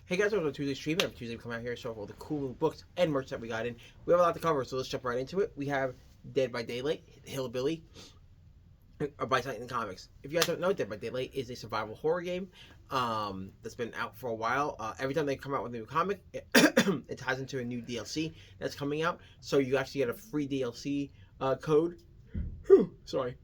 Hey guys, welcome to Tuesday stream. Every Tuesday we come out here and show off all the cool new books and merch that we got in. We have a lot to cover, so let's jump right into it. We have Dead by Daylight, Hillbilly, by Titan Comics. If you guys don't know, Dead by Daylight is a survival horror game that's been out for a while. Every time they come out with a new comic, it ties into a new DLC that's coming out. So you actually get a free DLC code. Sorry,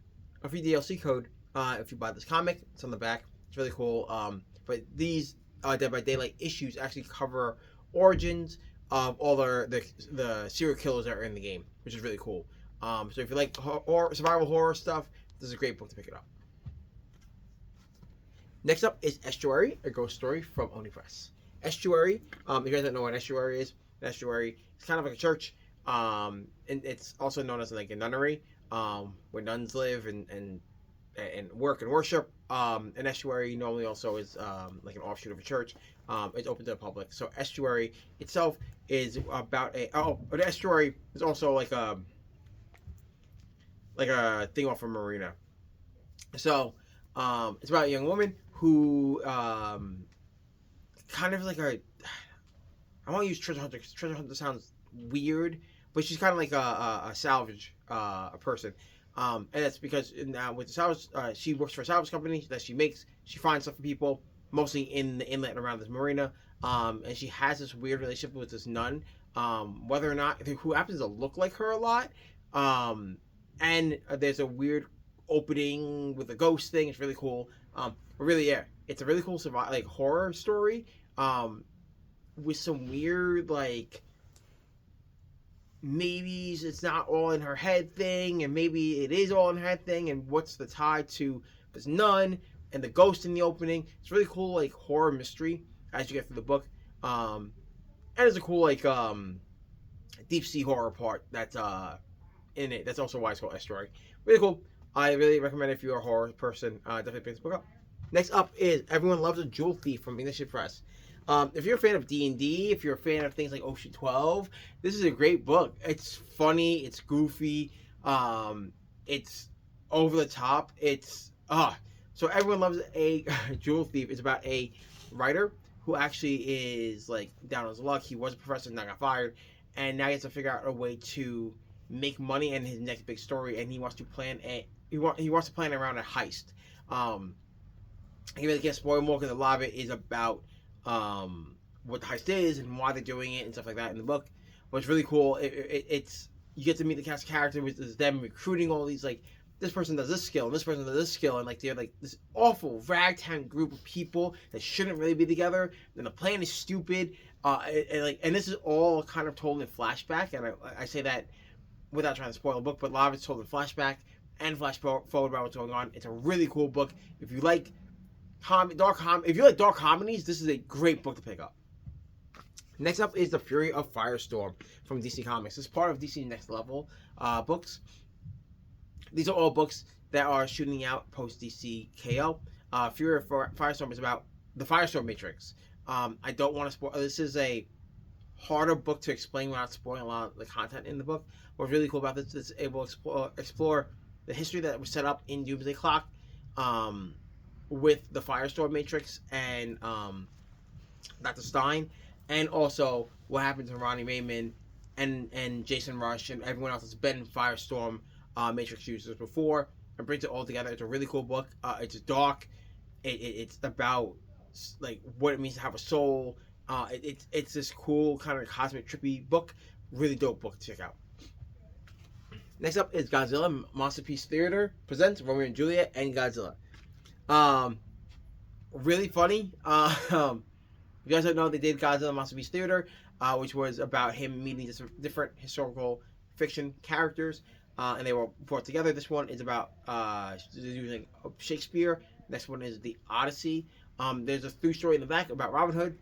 a free DLC code if you buy this comic. It's on the back. It's really cool. But these Dead by Daylight issues actually cover origins of all the serial killers that are in the game, which is really cool. So if you like survival horror stuff, this is a great book to pick it up. Next up is Estuary, a ghost story from Oni Press. Estuary, if you guys don't know what Estuary is, it's kind of like a church, and it's also known as like a nunnery, where nuns live and work and worship. An estuary normally also is like an offshoot of a church. It's open to the public. So Estuary itself is about the estuary is also like a thing off a marina. So it's about a young woman who kind of like I want to use treasure hunter because treasure hunter sounds weird, but she's kind of like a salvage person. And that's because now with the salvage, she works for a salvage company that she finds stuff for people, mostly in the inlet around this marina. And she has this weird relationship with this nun, whether or not, who happens to look like her a lot. And there's a weird opening with a ghost thing. It's really cool. But really, yeah, it's a really cool horror story, with some weird, maybe it's not all in her head thing, and maybe it is all in her head thing, and what's the tie to this nun and the ghost in the opening. It's really cool, horror mystery as you get through the book. And there's a cool deep sea horror part that's in it. That's also why it's called Estuary. Really cool. I really recommend it if you're a horror person. Definitely pick this book up. Next up is Everyone Loves a Jewel Thief from English Press. If you're a fan of D&D, if you're a fan of things like Ocean 12, this is a great book. It's funny, it's goofy, it's over the top. So Everyone Loves a Jewel Thief is about a writer who actually is down on his luck. He was a professor, now got fired, and now he has to figure out a way to make money in his next big story, and he wants to plan around a heist. I really can't spoil more because a lot of it is about what the heist is and why they're doing it and stuff like that in the book. But it's really cool. It's you get to meet the cast of characters, which is them recruiting all these this person does this skill and this person does this skill, and they're this awful ragtag group of people that shouldn't really be together. And the plan is stupid. And this is all kind of told in flashback, and I say that without trying to spoil the book, but a lot of it's told in flashback and flash forward about what's going on. It's a really cool book. If you like dark comedies, this is a great book to pick up. Next up is The Fury of Firestorm from DC Comics. This is part of DC Next Level books. These are all books that are shooting out post DC KO. Fury of Firestorm is about the Firestorm Matrix. I don't want to spoil. This is a harder book to explain without spoiling a lot of the content in the book. What's really cool about this is it will explore the history that was set up in Doomsday Clock, with the Firestorm Matrix and Dr. Stein, and also what happened to Ronnie Raymond and Jason Rush and everyone else that's been Firestorm Matrix users before, and brings it all together. It's a really cool book. It's dark. It's about what it means to have a soul. It's this cool kind of cosmic trippy book. Really dope book to check out. Next up is Godzilla Monsterpiece Theatre presents Romeo and Juliet and Godzilla. Really funny. If you guys don't know, they did Godzilla Monsterpiece Theatre, which was about him meeting different historical fiction characters, and they were brought together. This one is about using Shakespeare. Next one is the Odyssey. There's a through story in the back about Robin Hood.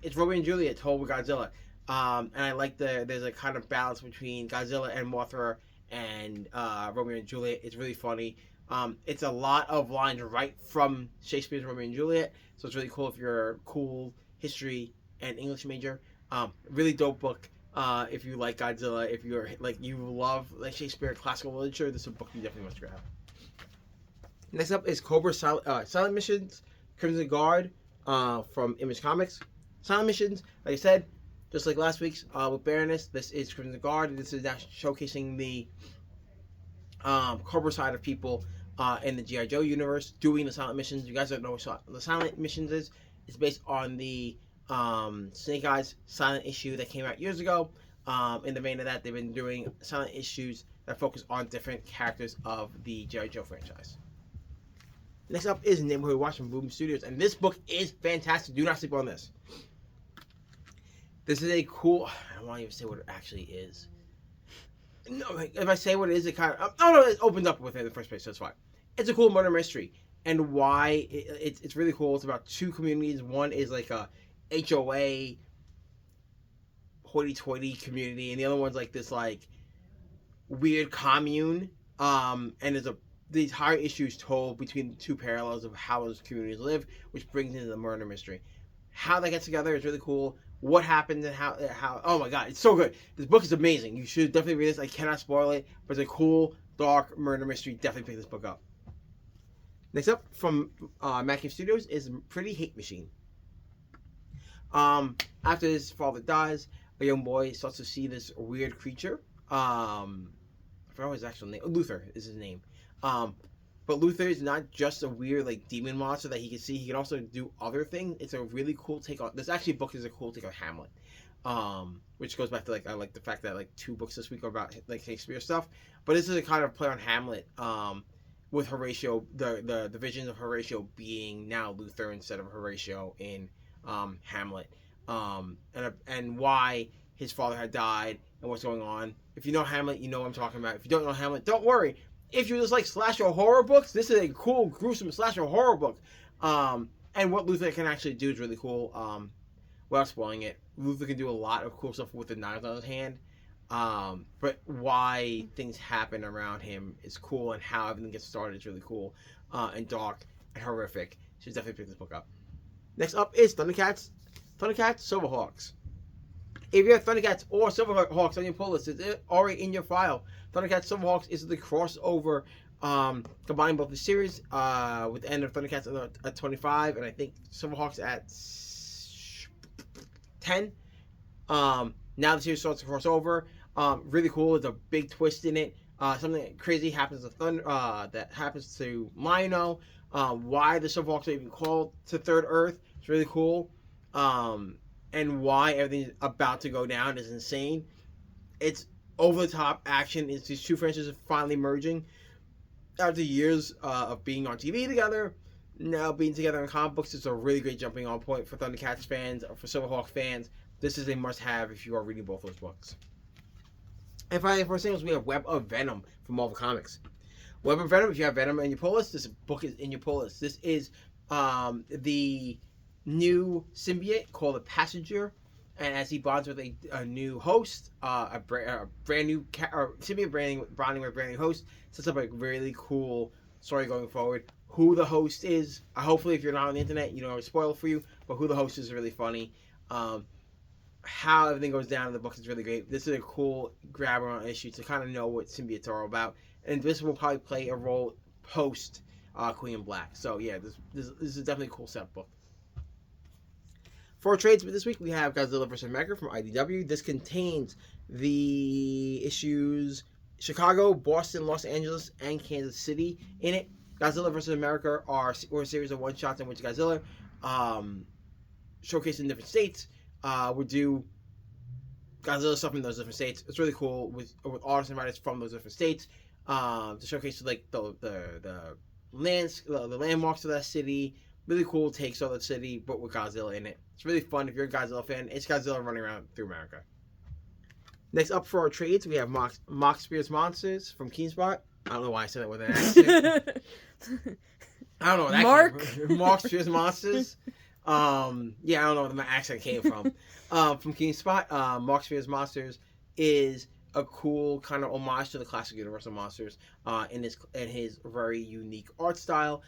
It's Romeo and Juliet told with Godzilla. And I like there's a kind of balance between Godzilla and Mothra and Romeo and Juliet. It's really funny. It's a lot of lines right from Shakespeare's Romeo and Juliet, so it's really cool if you're a cool history and English major. Really dope book. If you like Godzilla, if you're you love Shakespeare classical literature, this is a book you definitely must grab. Next up is Cobra Silent Missions, Crimson Guard, from Image Comics. Silent missions, like I said, just like last week's with Baroness, this is Crimson Guard, and this is now showcasing the Cobra side of people in the G.I. Joe universe doing the silent missions. You guys don't know what the silent missions is. It's based on the Snake Eyes silent issue that came out years ago. In the vein of that, they've been doing silent issues that focus on different characters of the G.I. Joe franchise. Next up is Neighborhood Watch from Boom Studios, and this book is fantastic. Do not sleep on this. This is a cool... I don't want to even say what it actually is. No, if I say what it is, it kind of... no, it opens up with it in the first place, so it's fine. It's a cool murder mystery, and why it's really cool. It's about two communities. One is like a HOA, hoity-toity community, and the other one's like this like weird commune. And there's the entire issue is told between the two parallels of how those communities live, which brings into the murder mystery. How they get together is really cool. What happened and how oh my god, it's so good. This book is amazing. You should definitely read this. I cannot spoil it, but it's a cool, dark murder mystery. Definitely pick this book up. Next up from Mac Studios is Pretty Hate Machine. After his father dies, a young boy starts to see this weird creature. I forgot his actual name. Luther is his name. But Luther is not just a weird like demon monster that he can see. He can also do other things. It's a really cool take on. This actually book is a cool take on Hamlet, which goes back to like I like the fact that like 2 books this week are about like Shakespeare stuff. But this is a kind of play on Hamlet, with Horatio, the visions of Horatio being now Luther instead of Horatio in Hamlet, and why his father had died and what's going on. If you know Hamlet, you know what I'm talking about. If you don't know Hamlet, don't worry. If you just like slasher horror books, this is a cool, gruesome slasher horror book. And what Luther can actually do is really cool. Without spoiling it, Luther can do a lot of cool stuff with the knives on his hand. But why things happen around him is cool, and how everything gets started is really cool, and dark and horrific. So definitely pick this book up. Next up is Thundercats Silverhawks. If you have Thundercats or Silverhawks on your pull list, it's already in your file. Thundercats Silverhawks is the crossover, combining both the series, with the end of Thundercats at 25, and I think Silverhawks at 10. Now the series starts to cross over. Really cool. There's a big twist in it. Something crazy happens to that happens to Lionel. Why the Silverhawks are even called to Third Earth. It's really cool. And why everything's about to go down is insane. It's over-the-top action. It's these two franchises finally merging after years of being on TV together. Now being together in comic books is a really great jumping on point for Thundercats fans or for Silverhawk fans. This is a must-have if you are reading both those books. And finally, for singles, we have Web of Venom from Marvel Comics. Web of Venom, if you have Venom in your pull list, this book is in your pull list. This is the new symbiote called the Passenger, and as he bonds with a new host, a brand new symbiote bonding with a brand new host, sets up a really cool story going forward. Who the host is, hopefully if you're not on the internet, you don't have a spoiler for you, but who the host is really funny. How everything goes down in the book is really great. This is a cool grabber on issue to kind of know what symbiotes are all about, and this will probably play a role post Queen in Black. So yeah, this is definitely a cool setup book. For trades this week, we have Godzilla vs. Mecha from IDW. This contains the issues Chicago, Boston, Los Angeles, and Kansas City in it. Godzilla vs. America are a series of one-shots in which Godzilla, showcased in different states, would do Godzilla stuff in those different states. It's really cool with artists and writers from those different states, to showcase like the landmarks of that city. Really cool takes on the city, but with Godzilla in it. It's really fun if you're a Godzilla fan. It's Godzilla running around through America. Next up for our trades, we have Mock Spears Monsters from Keenspot. I don't know why I said that with an accent. I don't know what that Mock Spears Monsters. Yeah, I don't know where my accent came from. From Keenspot, Mock Spears Monsters is a cool kind of homage to the classic Universal Monsters, in his very unique art style.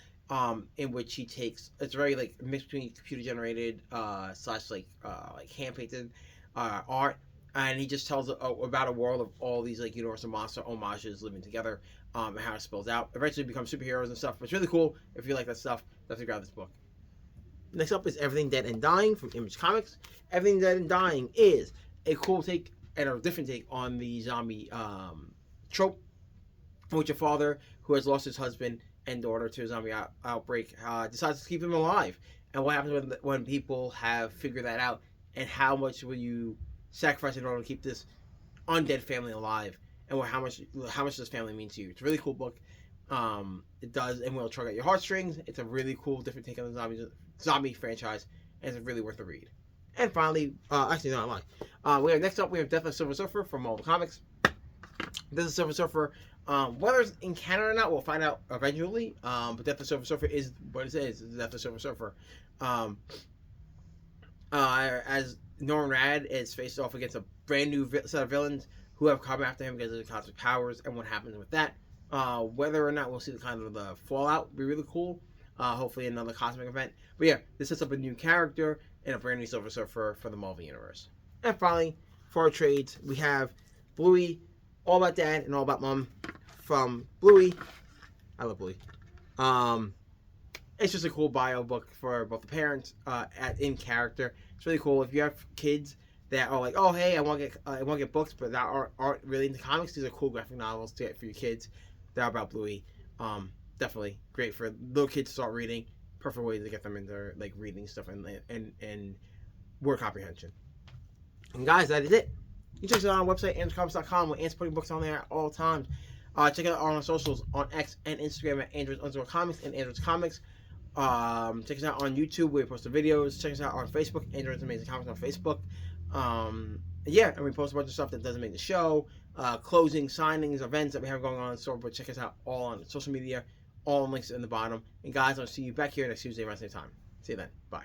In which he takes, it's very like mixed between computer generated slash like hand painted art, and he just tells about a world of all these like Universal Monster homages living together, and how it spills out. Eventually become superheroes and stuff. It's really cool. If you like that stuff, definitely grab this book. Next up is Everything Dead and Dying from Image Comics. Everything Dead and Dying is a cool take and a different take on the zombie trope, in which a father who has lost his husband and daughter to a zombie outbreak decides to keep him alive. And what happens when people have figured that out, and how much will you sacrifice in order to keep this undead family alive, and how much does family mean to you? It's a really cool book. It does and will tug at your heartstrings. It's a really cool, different take on the zombie franchise, and it's really worth a read. And finally, actually no, I'm lying. Next up we have Death of Silver Surfer from Marvel Comics. Death of Silver Surfer, whether it's in Canada or not, we'll find out eventually. But Death of Silver Surfer is what it is. It's Death of Silver Surfer. As Norman Rad is faced off against a brand new set of villains who have come after him because of the cosmic powers and what happens with that. Whether or not we'll see the fallout will be really cool. Hopefully another cosmic event. But yeah, this sets up a new character and a brand new Silver Surfer for the Marvel Universe. And finally, for our trades, we have Bluey, All About Dad and All About Mom from Bluey. I love Bluey. It's just a cool bio book for both the parents in character. It's really cool. If you have kids that are like, oh hey, I want to get books, but that aren't really into comics, these are cool graphic novels to get for your kids that are about Bluey. Definitely great for little kids to start reading. Perfect way to get them into like reading stuff and word comprehension. And guys, that is it. You check us out on our website, androidscomics.com. We're putting books on there at all times. Check out our socials on X and Instagram at androids_comics and androidscomics. Check us out on YouTube where we post the videos. Check us out on Facebook, Androids Amazing Comics on Facebook. Yeah, and we post a bunch of stuff that doesn't make the show, closing, signings, events that we have going on in the store. But check us out all on social media. All links in the bottom. And guys, I'll see you back here next Tuesday around the same time. See you then. Bye.